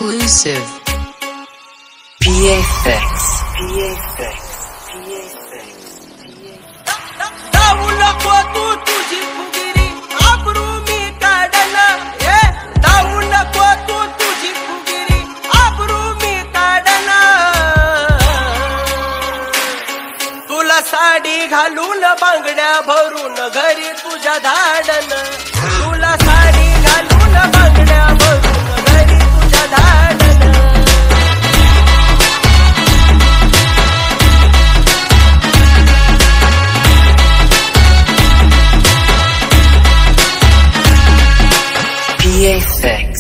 exclusive. PA Fix. जाऊ नको तू तुझी फुगिरी आबरू मी काढना हे जाऊ नको तू तुझी फुगिरी आबरू मी काढना तुला साडी घालून बांगड्या भरून घरी तुझ्या धाडन तुला साडी घालून बांगड्या भरून घरी तुझ्या धाडन PA Fix.